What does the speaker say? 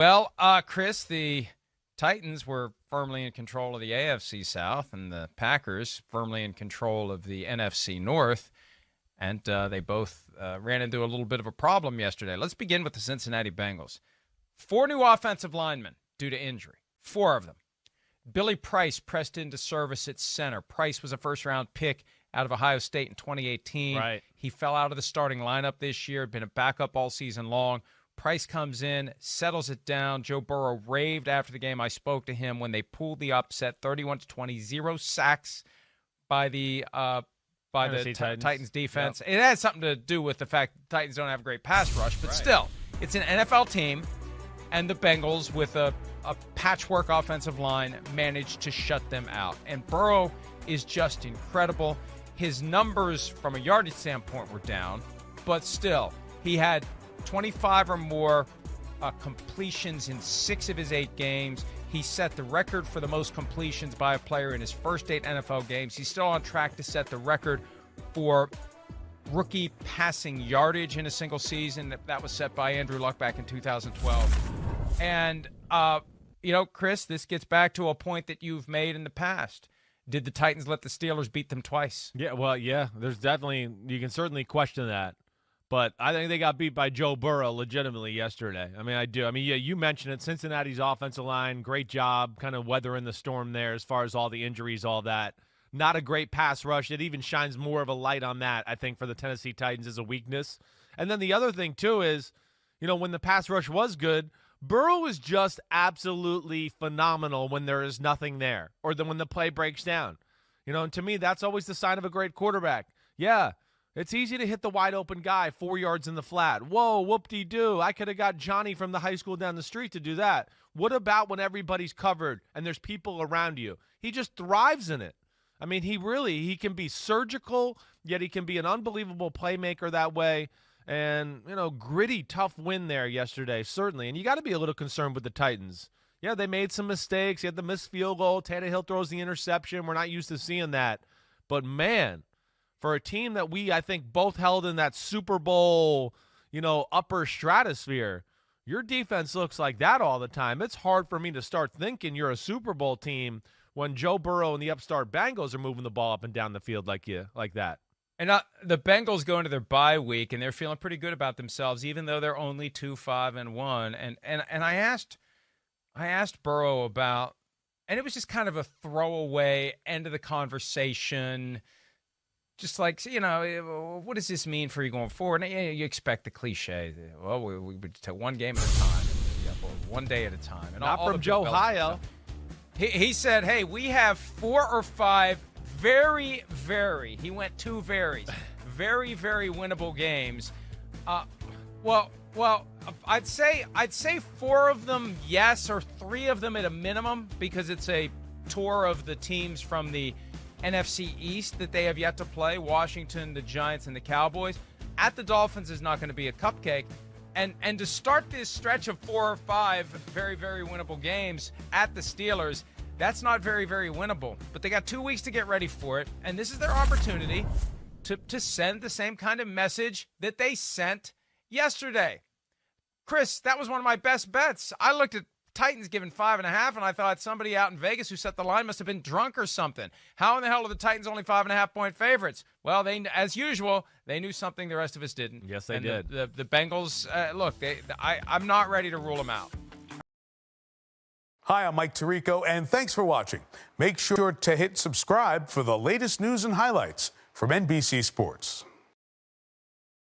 Well, Chris, the Titans were firmly in control of the AFC South, and the Packers firmly in control of the NFC North, and they both ran into a little bit of a problem yesterday. Let's begin with the Cincinnati Bengals. 4 new offensive linemen due to injury, 4 of them. Billy Price pressed into service at center. Price was a first-round pick out of Ohio State in 2018. Right. He fell out of the starting lineup this year, been a backup all season long. Price comes in, settles it down. Joe Burrow raved after the game. I spoke to him when they pulled the upset, 31-20, 0 sacks by the Titans defense. Yep. It has something to do with the fact the Titans don't have a great pass rush, but still, it's an NFL team, and the Bengals, with a patchwork offensive line, managed to shut them out. And Burrow is just incredible. His numbers from a yardage standpoint were down, but still, he had 25 or more completions in 6 of his 8 games. He set the record for the most completions by a player in his first 8 NFL games. He's still on track to set the record for rookie passing yardage in a single season. That was set by Andrew Luck back in 2012. And, Chris, this gets back to a point that you've made in the past. Did the Titans let the Steelers beat them twice? Yeah, there's definitely, you can certainly question that. But I think they got beat by Joe Burrow legitimately yesterday. I mean, I do. I mean, yeah, you mentioned it. Cincinnati's offensive line, great job kind of weathering the storm there as far as all the injuries, all that. Not a great pass rush. It even shines more of a light on that, I think, for the Tennessee Titans as a weakness. And then the other thing, too, is, when the pass rush was good, Burrow is just absolutely phenomenal when there is nothing there or when the play breaks down. And to me, that's always the sign of a great quarterback. Yeah. It's easy to hit the wide-open guy 4 yards in the flat. Whoa, whoop-de-doo. I could have got Johnny from the high school down the street to do that. What about when everybody's covered and there's people around you? He just thrives in it. I mean, he can be surgical, yet he can be an unbelievable playmaker that way. And, gritty, tough win there yesterday, certainly. And you got to be a little concerned with the Titans. Yeah, they made some mistakes. You had the missed field goal. Tannehill throws the interception. We're not used to seeing that. But, man, for a team that I think, both held in that Super Bowl, upper stratosphere, your defense looks like that all the time. It's hard for me to start thinking you're a Super Bowl team when Joe Burrow and the upstart Bengals are moving the ball up and down the field like that. And the Bengals go into their bye week, and they're feeling pretty good about themselves, even though they're only 2-5-1. And I asked Burrow about, and it was just kind of a throwaway end of the conversation. Just like, what does this mean for you going forward? And you expect the cliche. Well, we would take one game at a time, one day at a time. And Not from Joe Hio. He said, hey, we have 4 or 5 very, very, he went 2 varies, very, very winnable games. Well, I'd say 4 of them, yes, or 3 of them at a minimum, because it's a tour of the teams from the NFC East that they have yet to play, Washington, the Giants, and the Cowboys. At the Dolphins is not going to be a cupcake. And to start this stretch of 4 or 5 very, very winnable games at the Steelers, that's not very, very winnable. But they got 2 weeks to get ready for it, and this is their opportunity to send the same kind of message that they sent yesterday. Chris, that was one of my best bets. I looked at Titans given 5.5, and I thought somebody out in Vegas who set the line must have been drunk or something. How in the hell are the Titans only 5.5-point favorites? Well, as usual, they knew something the rest of us didn't. Yes, they did. The Bengals, look, I'm not ready to rule them out. Hi, I'm Mike Tirico, and thanks for watching. Make sure to hit subscribe for the latest news and highlights from NBC Sports.